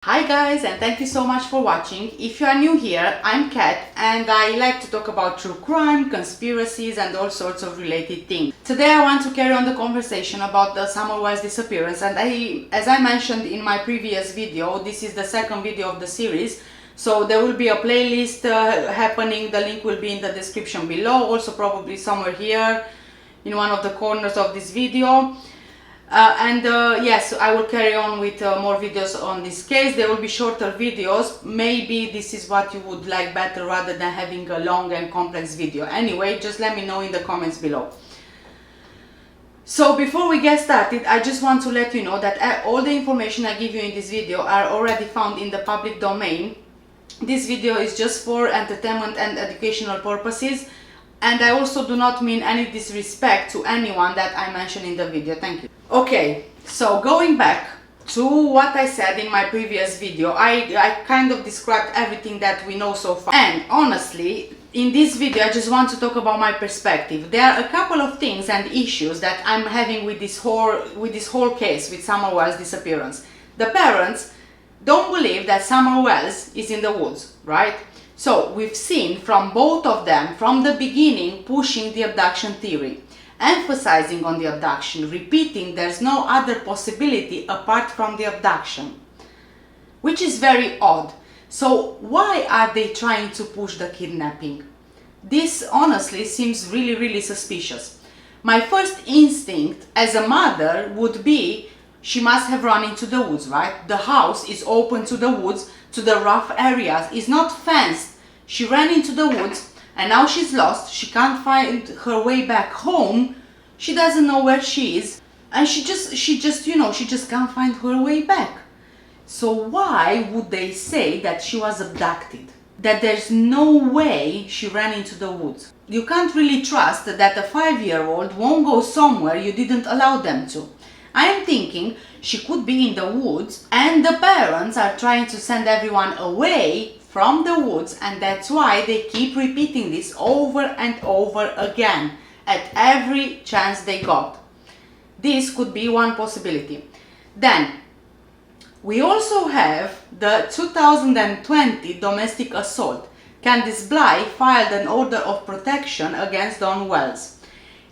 Hi guys, and thank you so much for watching. If you are new here, I'm Kat and I like to talk about true crime, conspiracies and all sorts of related things. Today I want to carry on the conversation about the Summer Wells disappearance, and as I mentioned in my previous video, this is the second video of the series. So there will be a playlist happening, the link will be in the description below, also probably somewhere here in one of the corners of this video. Yes, I will carry on with more videos on this case. There will be shorter videos. Maybe this is what you would like better rather than having a long and complex video. Anyway, just let me know in the comments below. So before we get started, I just want to let you know that all the information I give you in this video are already found in the public domain. This video is just for entertainment and educational purposes. And I also do not mean any disrespect to anyone that I mention in the video. Thank you. Okay, so going back to what I said in my previous video, I kind of described everything that we know so far. And honestly, in this video, I just want to talk about my perspective. There are a couple of things and issues that I'm having with this whole case, with Summer Wells' disappearance. The parents don't believe that Summer Wells is in the woods, right? So we've seen from both of them from the beginning pushing the abduction theory, emphasizing on the abduction, repeating there's no other possibility apart from the abduction, which is very odd. So why are they trying to push the kidnapping? This honestly seems really suspicious. My first instinct as a mother would be she must have run into the woods, right? The house is open to the woods, to the rough areas, it's not fenced. She ran into the woods and now she's lost. She can't find her way back home. She doesn't know where she is, and she just can't find her way back. So why would they say that she was abducted? That there's no way she ran into the woods? You can't really trust that a 5-year-old won't go somewhere you didn't allow them to. I'm thinking she could be in the woods and the parents are trying to send everyone away from the woods, and that's why they keep repeating this over and over again at every chance they got. This could be one possibility. Then we also have the 2020 domestic assault. Candice Bly filed an order of protection against Dawn Wells.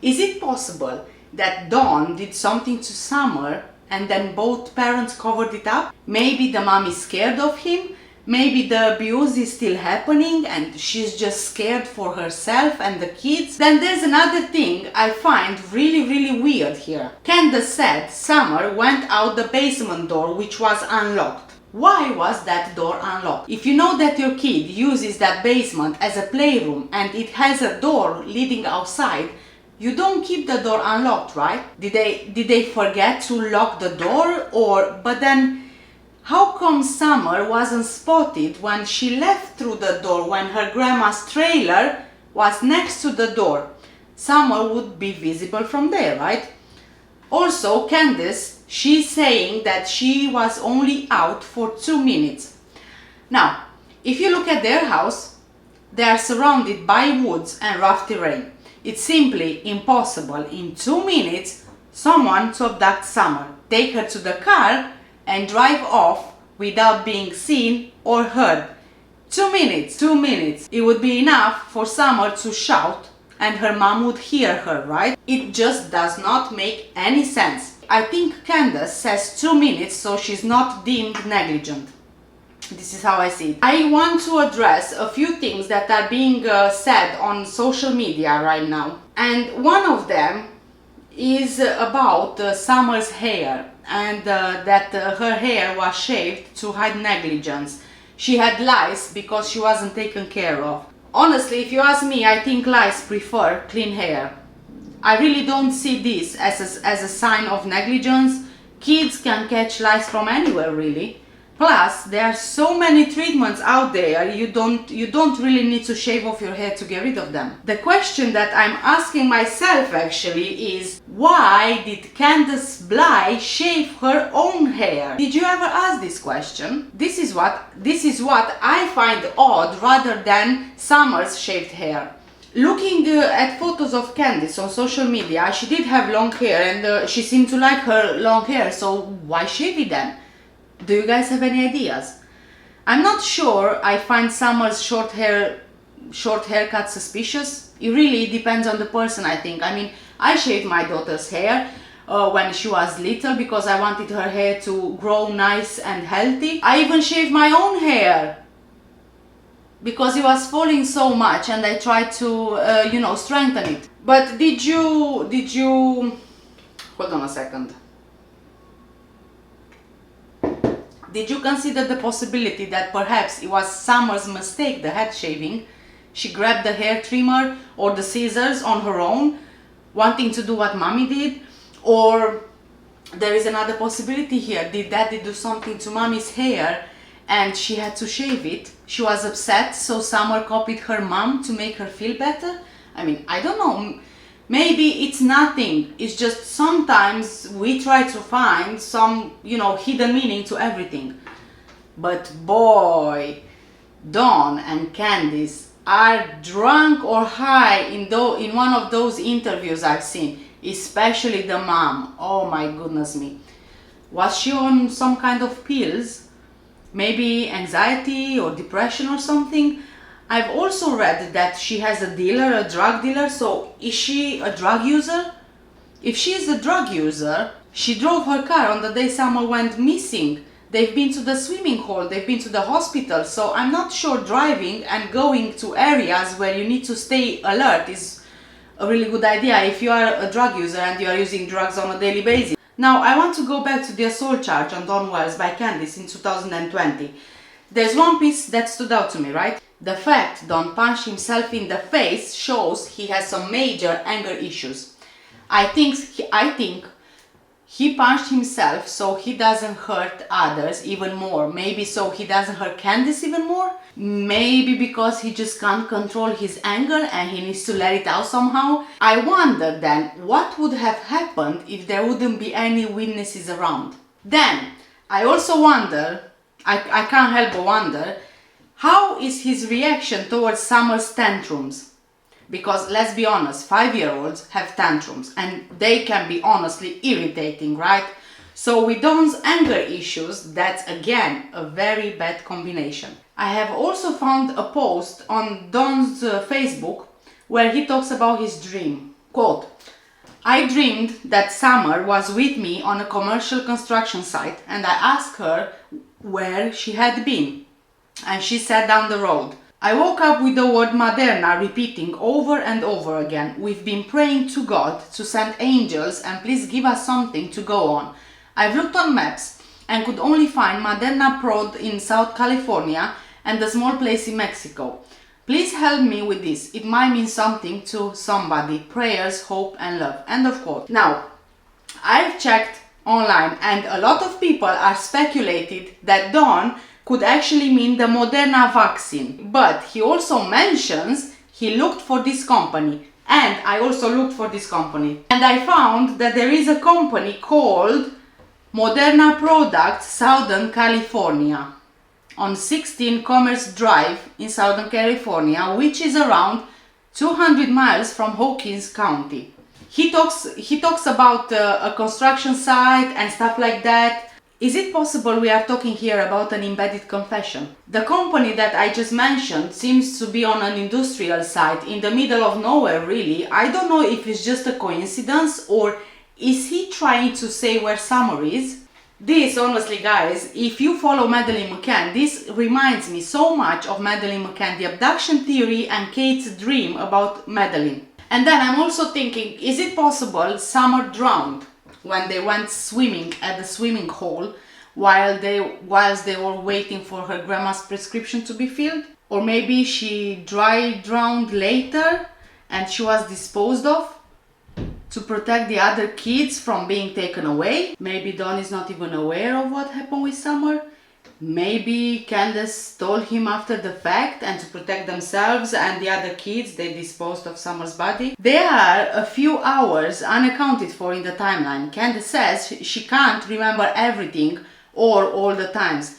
Is it possible that Dawn did something to Summer and then both parents covered it up? Maybe the mom is scared of him. Maybe the abuse is still happening and she's just scared for herself and the kids. Then there's another thing I find really weird here. Candace said Summer went out the basement door, which was unlocked. Why was that door unlocked? If you know that your kid uses that basement as a playroom and it has a door leading outside, you don't keep the door unlocked, right? Did they forget to lock the door? But then how come Summer wasn't spotted when she left through the door, when her grandma's trailer was next to the door? Summer would be visible from there, right? Also, Candace, she's saying that she was only out for 2 minutes. Now, if you look at their house, they are surrounded by woods and rough terrain. It's simply impossible in 2 minutes someone to abduct Summer, take her to the car and drive off without being seen or heard. 2 minutes, 2 minutes. It would be enough for Summer to shout and her mom would hear her, right? It just does not make any sense. I think Candace says 2 minutes so she's not deemed negligent. This is how I see it. I want to address a few things that are being said on social media right now. And one of them is about Summer's hair, and that her hair was shaved to hide negligence. She had lice because she wasn't taken care of. Honestly, if you ask me, I think lice prefer clean hair. I really don't see this as a sign of negligence. Kids can catch lice from anywhere, really. Plus, there are so many treatments out there, you don't really need to shave off your hair to get rid of them. The question that I'm asking myself actually is, why did Candace Bly shave her own hair? Did you ever ask this question? This is what I find odd rather than Summer's shaved hair. Looking at photos of Candace on social media, she did have long hair and she seemed to like her long hair, so why shave it then? Do you guys have any ideas? I'm not sure I find Summer's short haircut suspicious. It really depends on the person, I think. I mean, I shaved my daughter's hair when she was little because I wanted her hair to grow nice and healthy. I even shaved my own hair because it was falling so much, and I tried to, you know, strengthen it. But did you, hold on a second. Did you consider the possibility that perhaps it was Summer's mistake, the head shaving? She grabbed the hair trimmer or the scissors on her own, wanting to do what Mommy did? Or there is another possibility here. Did Daddy do something to Mommy's hair and she had to shave it? She was upset, so Summer copied her mom to make her feel better? I mean, I don't know. Maybe it's nothing. It's just sometimes we try to find some, you know, hidden meaning to everything. But boy, Dawn and Candice are drunk or high in one of those interviews I've seen, especially the mom. Oh my goodness me. Was she on some kind of pills? Maybe anxiety or depression or something? I've also read that she has a dealer, a drug dealer, so is she a drug user? If she is a drug user, she drove her car on the day Summer went missing. They've been to the swimming hole, they've been to the hospital, so I'm not sure driving and going to areas where you need to stay alert is a really good idea if you are a drug user and you are using drugs on a daily basis. Now, I want to go back to the assault charge on Dawn Wells by Candice in 2020. There's one piece that stood out to me, right? The fact Don punched himself in the face shows he has some major anger issues. I think he punched himself so he doesn't hurt others even more. Maybe so he doesn't hurt Candice even more. Maybe because he just can't control his anger and he needs to let it out somehow. I wonder then what would have happened if there wouldn't be any witnesses around. Then I also wonder, I can't help but wonder, how is his reaction towards Summer's tantrums? Because let's be honest, 5-year-olds have tantrums and they can be honestly irritating, right? So with Don's anger issues, that's again a very bad combination. I have also found a post on Don's Facebook where he talks about his dream. Quote, "I dreamed that Summer was with me on a commercial construction site and I asked her where she had been. And she sat down the road. I woke up with the word Maderna repeating over and over again. We've been praying to God to send angels and please give us something to go on. I've looked on maps and could only find Maderna Prod in South California and a small place in Mexico. Please help me with this. It might mean something to somebody. Prayers, hope and love." End of quote. Now, I've checked online and a lot of people are speculated that Don could actually mean the Moderna vaccine. But he also mentions he looked for this company. And I also looked for this company. And I found that there is a company called Moderna Products Southern California on 16 Commerce Drive in Southern California, which is around 200 miles from Hawkins County. He talks about a construction site and stuff like that. Is it possible we are talking here about an embedded confession? The company that I just mentioned seems to be on an industrial site in the middle of nowhere, really. I don't know if it's just a coincidence or is he trying to say where Summer is? This, honestly guys, if you follow Madeleine McCann, this reminds me so much of Madeleine McCann, the abduction theory and Kate's dream about Madeleine. And then I'm also thinking, is it possible Summer drowned when they went swimming at the swimming hole whilst they were waiting for her grandma's prescription to be filled? Or maybe she dry drowned later and she was disposed of to protect the other kids from being taken away? Maybe Don is not even aware of what happened with Summer. Maybe Candace told him after the fact and to protect themselves and the other kids they disposed of Summer's body. There are a few hours unaccounted for in the timeline. Candace says she can't remember everything or all the times.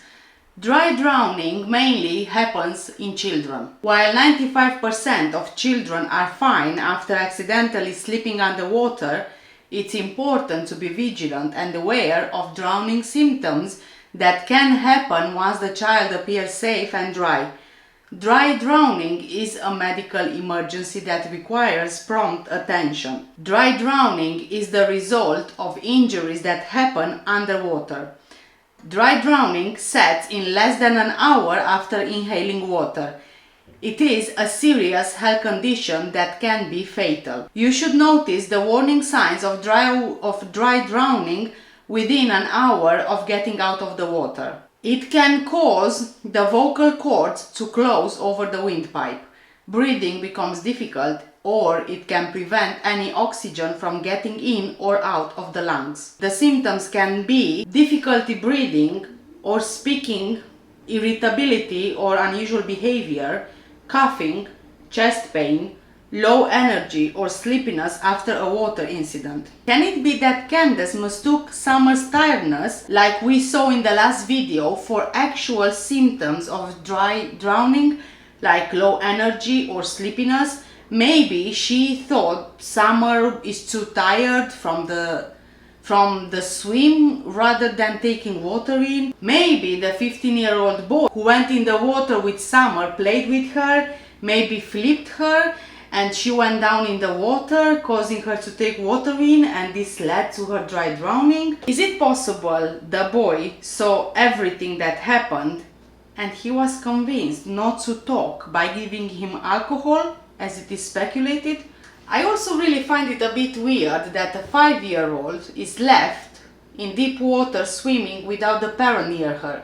Dry drowning mainly happens in children. While 95% of children are fine after accidentally slipping underwater, it's important to be vigilant and aware of drowning symptoms that can happen once the child appears safe and dry. Dry drowning is a medical emergency that requires prompt attention. Dry drowning is the result of injuries that happen underwater. Dry drowning sets in less than an hour after inhaling water. It is a serious health condition that can be fatal. You should notice the warning signs of dry drowning within an hour of getting out of the water. It can cause the vocal cords to close over the windpipe. Breathing becomes difficult, or it can prevent any oxygen from getting in or out of the lungs. The symptoms can be difficulty breathing or speaking, irritability or unusual behavior, coughing, chest pain, low energy or sleepiness after a water incident. Can it be that Candace mistook Summer's tiredness, like we saw in the last video, for actual symptoms of dry drowning, like low energy or sleepiness? Maybe she thought Summer is too tired from the swim rather than taking water in. Maybe the 15-year-old boy who went in the water with Summer played with her, maybe flipped her, and she went down in the water, causing her to take water in, and this led to her dry drowning. Is it possible the boy saw everything that happened and he was convinced not to talk by giving him alcohol, as it is speculated? I also really find it a bit weird that a 5-year-old is left in deep water swimming without the parent near her.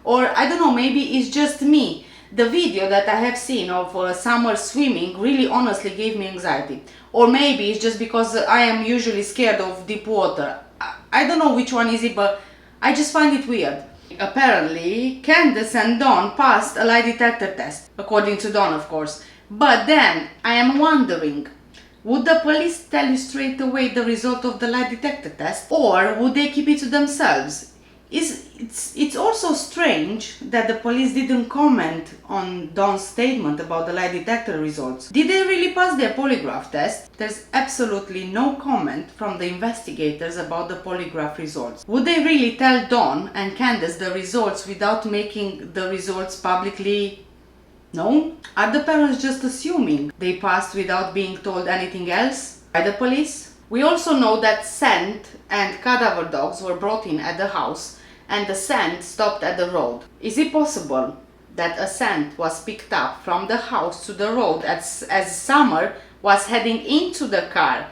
Or I don't know, maybe it's just me. The video that I have seen of Summer swimming really honestly gave me anxiety. Or maybe it's just because I am usually scared of deep water. I don't know which one is it, but I just find it weird. Apparently, Candace and Dawn passed a lie detector test, according to Dawn, of course. But then, I am wondering, would the police tell you straight away the result of the lie detector test? Or would they keep it to themselves? It's also strange that the police didn't comment on Dawn's statement about the lie detector results. Did they really pass their polygraph test? There's absolutely no comment from the investigators about the polygraph results. Would they really tell Dawn and Candace the results without making the results publicly known? Are the parents just assuming they passed without being told anything else by the police? We also know that scent and cadaver dogs were brought in at the house, and the scent stopped at the road. Is it possible that a scent was picked up from the house to the road as Summer was heading into the car,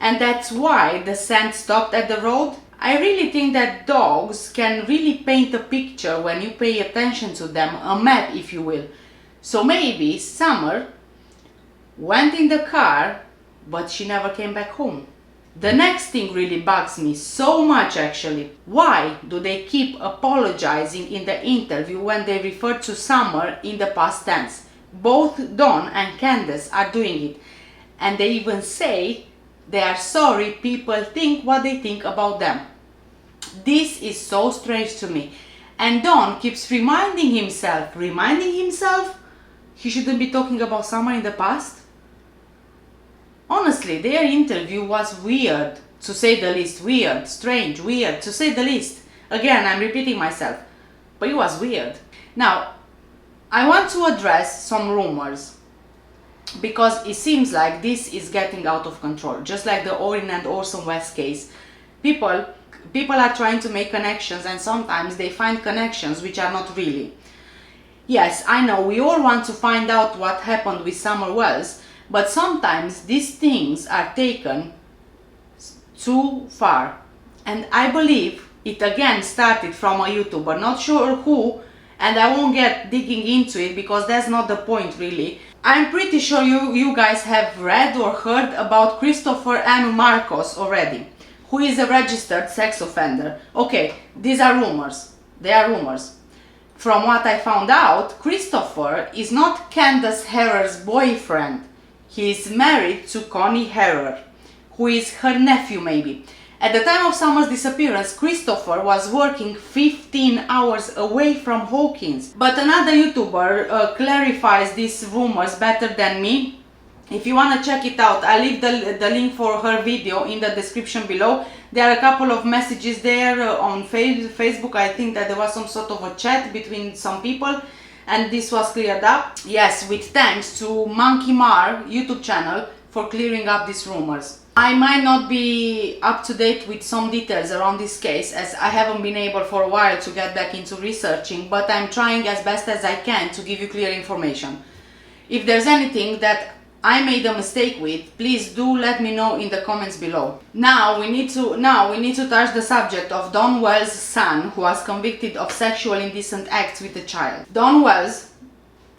and that's why the scent stopped at the road? I really think that dogs can really paint a picture when you pay attention to them, a map if you will. So maybe Summer went in the car, but she never came back home. The next thing really bugs me so much actually. Why do they keep apologizing in the interview when they refer to Summer in the past tense? Both Dawn and Candace are doing it. And they even say they are sorry people think what they think about them. This is so strange to me. And Dawn keeps reminding himself he shouldn't be talking about Summer in the past. Honestly, their interview was weird, to say the least. Weird, strange, weird, to say the least. Again, I'm repeating myself, but it was weird. Now, I want to address some rumors, because it seems like this is getting out of control. Just like the Orrin and Orson West case. People are trying to make connections, and sometimes they find connections which are not really. Yes, I know, we all want to find out what happened with Summer Wells, but sometimes these things are taken too far. And I believe it again started from a YouTuber, not sure who, and I won't get digging into it because that's not the point really. I'm pretty sure you guys have read or heard about Christopher M. Marcos already, who is a registered sex offender. Okay, these are rumors. They are rumors. From what I found out, Christopher is not Candace Herrer's boyfriend. He is married to Connie Herrer, who is her nephew maybe. At the time of Summer's disappearance, Christopher was working 15 hours away from Hawkins. But another YouTuber clarifies these rumors better than me. If you want to check it out, I'll leave the link for her video in the description below. There are a couple of messages there on Facebook. I think that there was some sort of a chat between some people, and this was cleared up. Yes, with thanks to Monkey Mar YouTube channel for clearing up these rumors. I might not be up to date with some details around this case, as I haven't been able for a while to get back into researching, but I'm trying as best as I can to give you clear information. If there's anything that I made a mistake with, please do let me know in the comments below. Now we need to touch the subject of Don Wells' son, who was convicted of sexual indecent acts with a child. Don Wells,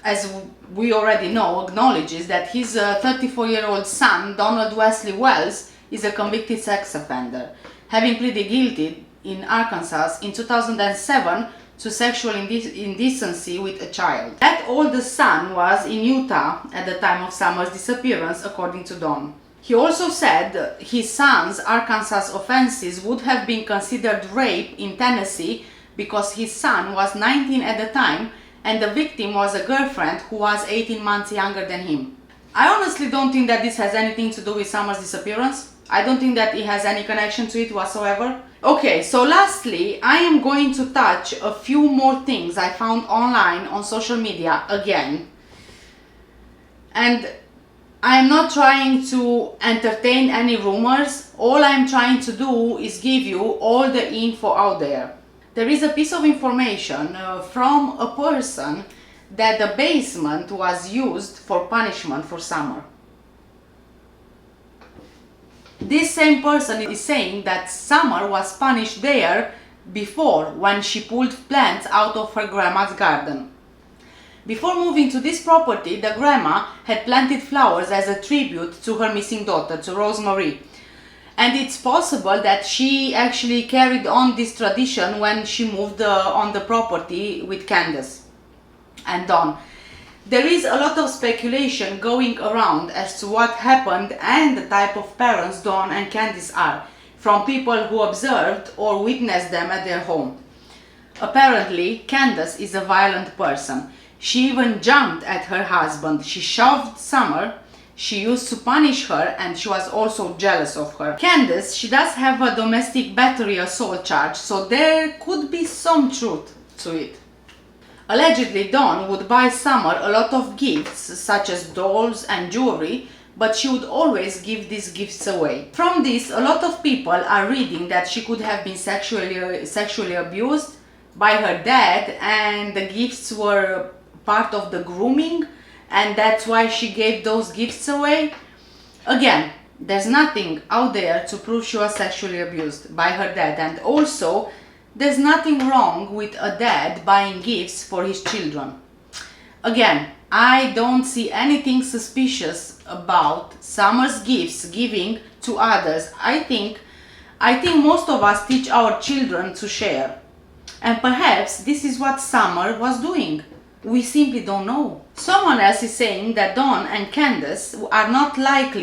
as we already know, acknowledges that his 34-year-old son, Donald Wesley Wells, is a convicted sex offender, having pleaded guilty in Arkansas in 2007 to sexual indecency with a child. That oldest son was in Utah at the time of Summer's disappearance, according to Don. He also said his son's Arkansas offenses would have been considered rape in Tennessee because his son was 19 at the time and the victim was a girlfriend who was 18 months younger than him. I honestly don't think that this has anything to do with Summer's disappearance. I don't think that it has any connection to it whatsoever. Okay, so lastly, I am going to touch a few more things I found online on social media again. And I am not trying to entertain any rumors. All I'm trying to do is give you all the info out there. There is a piece of information from a person that the basement was used for punishment for Summer. This same person is saying that Summer was punished there before, when she pulled plants out of her grandma's garden. Before moving to this property, the grandma had planted flowers as a tribute to her missing daughter, to Rosemary. And it's possible that she actually carried on this tradition when she moved on the property with Candace and Don. There is a lot of speculation going around as to what happened and the type of parents Don and Candace are, from people who observed or witnessed them at their home. Apparently, Candace is a violent person. She even jumped at her husband. She shoved Summer. She used to punish her, and she was also jealous of her. Candace, she does have a domestic battery assault charge, so there could be some truth to it. Allegedly, Dawn would buy Summer a lot of gifts, such as dolls and jewelry, but she would always give these gifts away. From this, a lot of people are reading that she could have been sexually abused by her dad, and the gifts were part of the grooming, and that's why she gave those gifts away. Again, there's nothing out there to prove she was sexually abused by her dad, and also there's nothing wrong with a dad buying gifts for his children. Again, I don't see anything suspicious about Summer's gifts giving to others. I think most of us teach our children to share, and perhaps this is what Summer was doing. We simply don't know. Someone else is saying that Dawn and Candace are not like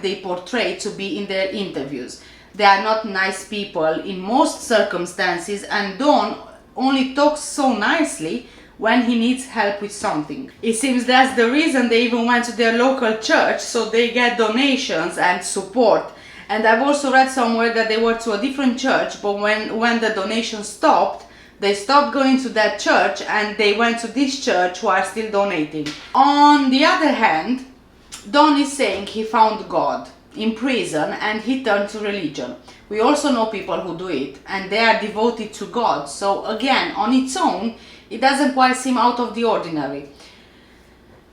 they portray to be in their interviews. They are not nice people in most circumstances, and Dawn only talks so nicely when he needs help with something. It seems that's the reason they even went to their local church, so they get donations and support. And I've also read somewhere that they were to a different church, but when the donations stopped, they stopped going to that church and they went to this church, who are still donating. On the other hand, Don is saying he found God in prison and he turned to religion. We also know people who do it, and they are devoted to God. So again, on its own, it doesn't quite seem out of the ordinary.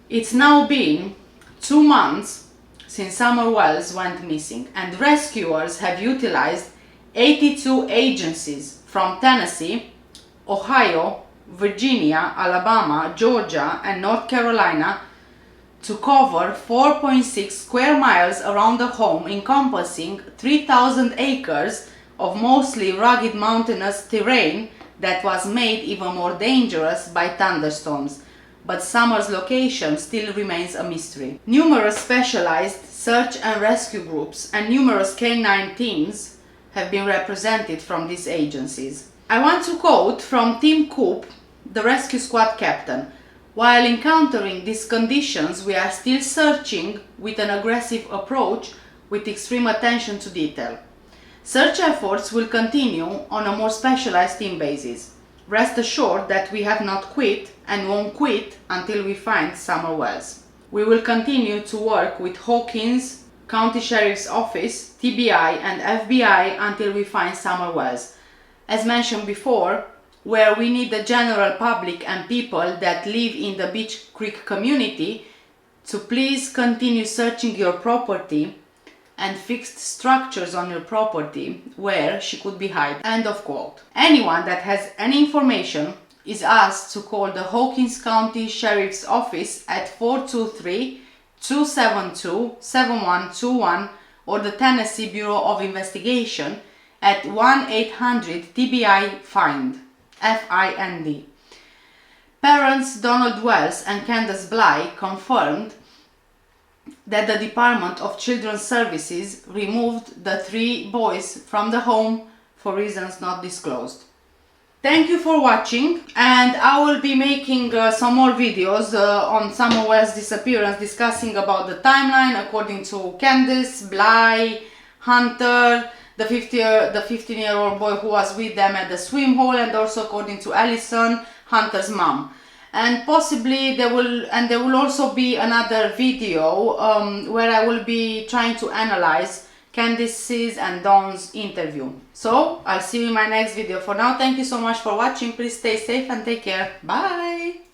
It's now been 2 months since Summer Wells went missing, and rescuers have utilized 82 agencies from Tennessee, Ohio, Virginia, Alabama, Georgia, and North Carolina to cover 4.6 square miles around the home, encompassing 3,000 acres of mostly rugged mountainous terrain that was made even more dangerous by thunderstorms. But Summer's location still remains a mystery. Numerous specialized search and rescue groups and numerous canine teams have been represented from these agencies. I want to quote from Tim Coop, the rescue squad captain. While encountering these conditions, we are still searching with an aggressive approach with extreme attention to detail. Search efforts will continue on a more specialized team basis. Rest assured that we have not quit and won't quit until we find summer wells. We will continue to work with Hawkins County Sheriff's Office, TBI and FBI until we find summer wells. As mentioned before, where we need the general public and people that live in the Beech Creek community to please continue searching your property and fixed structures on your property where she could be hiding. End of quote. Anyone that has any information is asked to call the Hawkins County Sheriff's Office at 423-272-7121 or the Tennessee Bureau of Investigation at 1-800-TBI-FIND. FIND. Parents Donald Wells and Candace Bly confirmed that the Department of Children's Services removed the 3 boys from the home for reasons not disclosed. Thank you for watching, and I will be making some more videos on Summer Wells' disappearance, discussing about the timeline according to Candace, Bly, Hunter, the 15-year-old boy who was with them at the swim hole, and also according to Allison, Hunter's mom. And possibly there will also be another video where I will be trying to analyze Candace's and Dawn's interview. So I'll see you in my next video. For now, thank you so much for watching. Please stay safe and take care. Bye!